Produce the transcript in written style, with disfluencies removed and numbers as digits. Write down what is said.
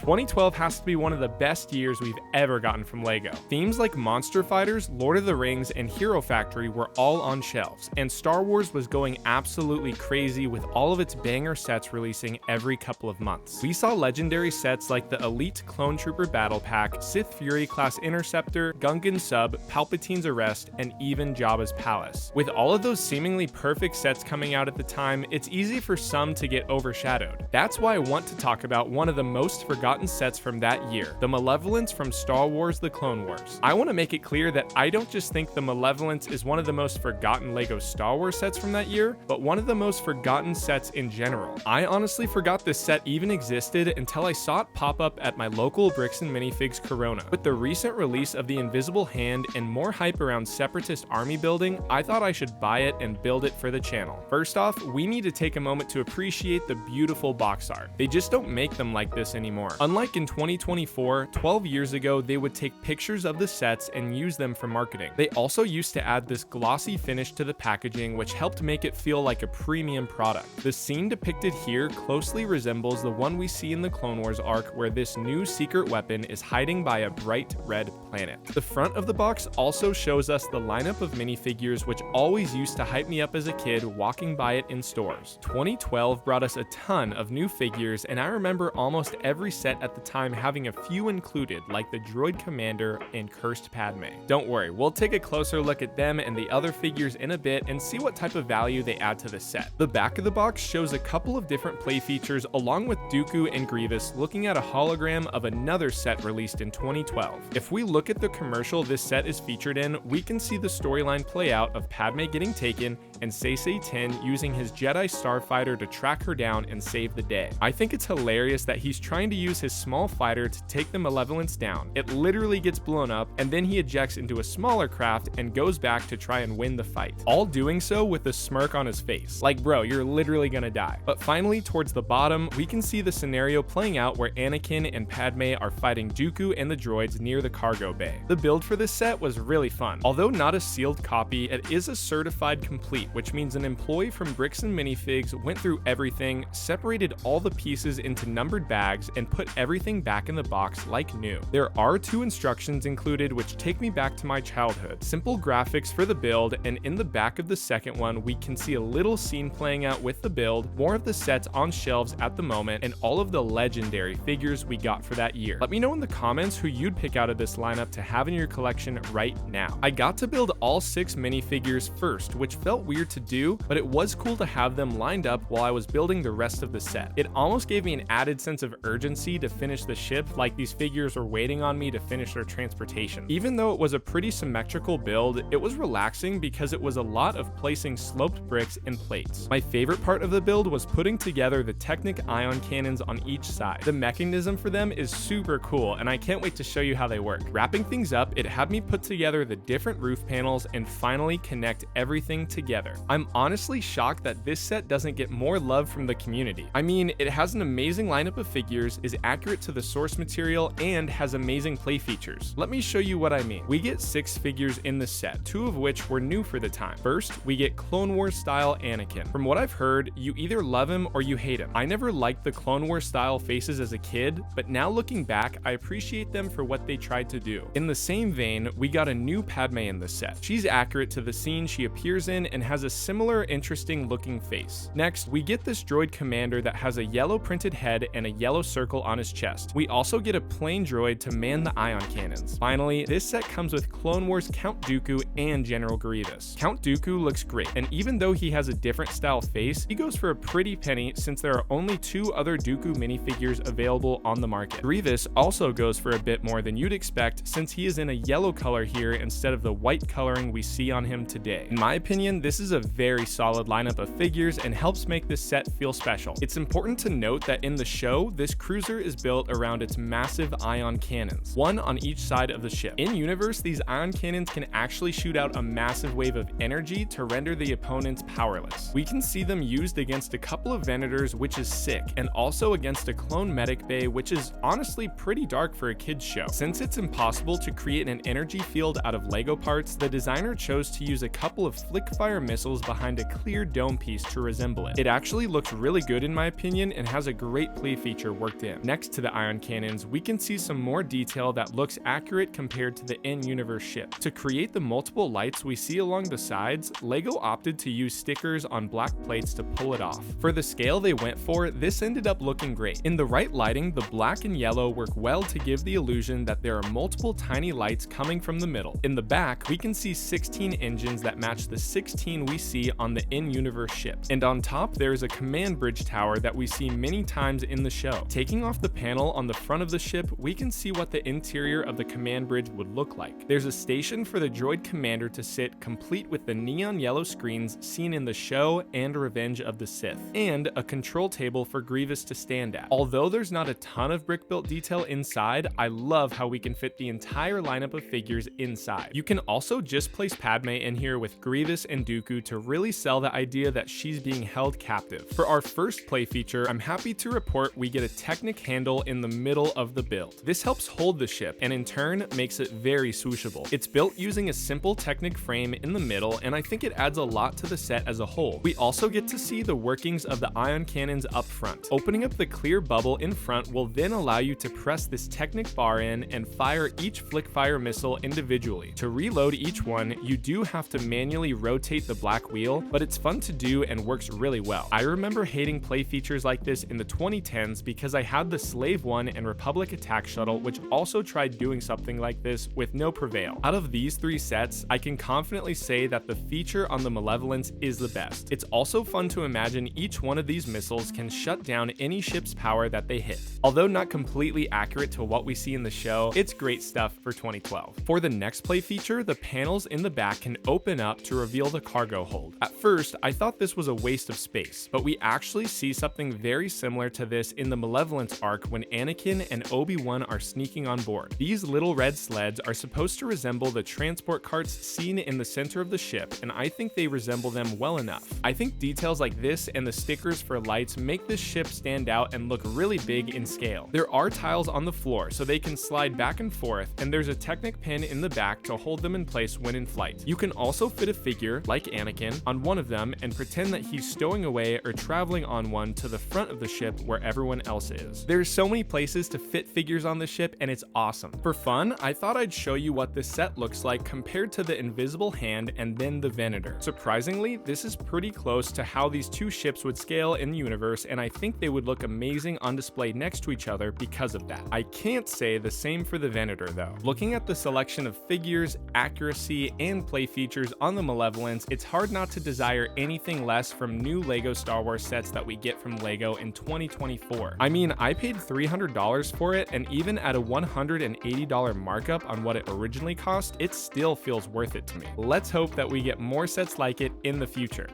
2012 has to be one of the best years we've ever gotten from LEGO. Themes like Monster Fighters, Lord of the Rings, and Hero Factory were all on shelves, and Star Wars was going absolutely crazy with all of its banger sets releasing every couple of months. We saw legendary sets like the Elite Clone Trooper Battle Pack, Sith Fury Class Interceptor, Gungan Sub, Palpatine's Arrest, and even Jabba's Palace. With all of those seemingly perfect sets coming out at the time, it's easy for some to get overshadowed. That's why I want to talk about one of the most forgotten sets from that year, the Malevolence from Star Wars: The Clone Wars. I want to make it clear that I don't just think the Malevolence is one of the most forgotten LEGO Star Wars sets from that year, but one of the most forgotten sets in general. I honestly forgot this set even existed until I saw it pop up at my local Bricks and Minifigs Corona. With the recent release of the Invisible Hand and more hype around Separatist army building, I thought I should buy it and build it for the channel. First off, we need to take a moment to appreciate the beautiful box art. They just don't make them like this anymore. Unlike in 2024, 12 years ago, they would take pictures of the sets and use them for marketing. They also used to add this glossy finish to the packaging, which helped make it feel like a premium product. The scene depicted here closely resembles the one we see in the Clone Wars arc, where this new secret weapon is hiding by a bright red planet. The front of the box also shows us the lineup of minifigures, which always used to hype me up as a kid walking by it in stores. 2012 brought us a ton of new figures, and I remember almost every set at the time having a few included, like the Droid Commander and Cursed Padme. Don't worry, we'll take a closer look at them and the other figures in a bit and see what type of value they add to the set. The back of the box shows a couple of different play features along with Dooku and Grievous looking at a hologram of another set released in 2012. If we look at the commercial this set is featured in, we can see the storyline play out of Padme getting taken and Saesee Tiin using his Jedi Starfighter to track her down and save the day. I think it's hilarious that he's trying to use his small fighter to take the Malevolence down. It literally gets blown up, and then he ejects into a smaller craft and goes back to try and win the fight, all doing so with a smirk on his face. Like, bro, you're literally gonna die. But finally, towards the bottom, we can see the scenario playing out where Anakin and Padme are fighting Dooku and the droids near the cargo bay. The build for this set was really fun. Although not a sealed copy, it is a certified complete, which means an employee from Bricks and Minifigs went through everything, separated all the pieces into numbered bags, and put everything back in the box like new. There are 2 instructions included which take me back to my childhood. Simple graphics for the build, and in the back of the second one we can see a little scene playing out with the build, more of the sets on shelves at the moment, and all of the legendary figures we got for that year. Let me know in the comments who you'd pick out of this lineup to have in your collection right now. I got to build all 6 minifigures first, which felt weird to do, but it was cool to have them lined up while I was building the rest of the set. It almost gave me an added sense of urgency to finish the ship, like these figures were waiting on me to finish their transportation. Even though it was a pretty symmetrical build, it was relaxing because it was a lot of placing sloped bricks and plates. My favorite part of the build was putting together the Technic ion cannons on each side. The mechanism for them is super cool, and I can't wait to show you how they work. Wrapping things up, it had me put together the different roof panels and finally connect everything together. I'm honestly shocked that this set doesn't get more love from the community. I mean, it has an amazing lineup of figures, is accurate to the source material, and has amazing play features. Let me show you what I mean. We get 6 figures in the set, 2 of which were new for the time. First, we get Clone Wars style Anakin. From what I've heard, you either love him or you hate him. I never liked the Clone Wars style faces as a kid, but now looking back, I appreciate them for what they tried to do. In the same vein, we got a new Padme in the set. She's accurate to the scene she appears in and has a similar interesting looking face. Next, we get this droid commander that has a yellow printed head and a yellow circle on his chest. We also get a plain droid to man the ion cannons. Finally, this set comes with Clone Wars Count Dooku and General Grievous. Count Dooku looks great, and even though he has a different style face, he goes for a pretty penny since there are only 2 other Dooku minifigures available on the market. Grievous also goes for a bit more than you'd expect since he is in a yellow color here instead of the white coloring we see on him today. In my opinion, this is a very solid lineup of figures and helps make this set feel special. It's important to note that in the show, this cruiser is built around its massive ion cannons, one on each side of the ship. In universe, these ion cannons can actually shoot out a massive wave of energy to render the opponents powerless. We can see them used against a couple of Venators, which is sick, and also against a clone medic bay, which is honestly pretty dark for a kid's show. Since it's impossible to create an energy field out of Lego parts, the designer chose to use a couple of flick fire missiles behind a clear dome piece to resemble it. It actually looks really good in my opinion and has a great play feature worked in. Next to the ion cannons, we can see some more detail that looks accurate compared to the in-universe ship. To create the multiple lights we see along the sides, LEGO opted to use stickers on black plates to pull it off. For the scale they went for, this ended up looking great. In the right lighting, the black and yellow work well to give the illusion that there are multiple tiny lights coming from the middle. In the back, we can see 16 engines that match the 16 we see on the in-universe ship. And on top, there is a command bridge tower that we see many times in the show. Taking off the panel on the front of the ship, we can see what the interior of the command bridge would look like. There's a station for the droid commander to sit, complete with the neon yellow screens seen in the show and Revenge of the Sith, and a control table for Grievous to stand at. Although there's not a ton of brick-built detail inside, I love how we can fit the entire lineup of figures inside. You can also just place Padme in here with Grievous and Dooku to really sell the idea that she's being held captive. For our first play feature, I'm happy to report we get a Technic handle in the middle of the build. This helps hold the ship and in turn makes it very swooshable. It's built using a simple Technic frame in the middle, and I think it adds a lot to the set as a whole. We also get to see the workings of the ion cannons up front. Opening up the clear bubble in front will then allow you to press this Technic bar in and fire each flick fire missile individually. To reload each one, you do have to manually rotate the black wheel, but it's fun to do and works really well. I remember hating play features like this in the 2010s because I had the Slave One and Republic Attack Shuttle, which also tried doing something like this with no prevail. Out of these three sets, I can confidently say that the feature on the Malevolence is the best. It's also fun to imagine each one of these missiles can shut down any ship's power that they hit. Although not completely accurate to what we see in the show, it's great stuff for 2012. For the next play feature, the panels in the back can open up to reveal the cargo hold. At first, I thought this was a waste of space, but we actually see something very similar to this in the Malevolence arc when Anakin and Obi-Wan are sneaking on board. These little red sleds are supposed to resemble the transport carts seen in the center of the ship, and I think they resemble them well enough. I think details like this and the stickers for lights make this ship stand out and look really big in scale. There are tiles on the floor so they can slide back and forth, and there's a Technic pin in the back to hold them in place when in flight. You can also fit a figure, like Anakin, on one of them and pretend that he's stowing away or traveling on one to the front of the ship where everyone else is. There's so many places to fit figures on the ship and it's awesome. For fun, I thought I'd show you what this set looks like compared to the Invisible Hand and then the Venator. Surprisingly, this is pretty close to how these two ships would scale in the universe, and I think they would look amazing on display next to each other because of that. I can't say the same for the Venator though. Looking at the selection of figures, accuracy, and play features on the Malevolence, it's hard not to desire anything less from new LEGO Star Wars sets that we get from LEGO in 2024. I mean, I paid $300 for it, and even at a $180 markup on what it originally cost, it still feels worth it to me. Let's hope that we get more sets like it in the future.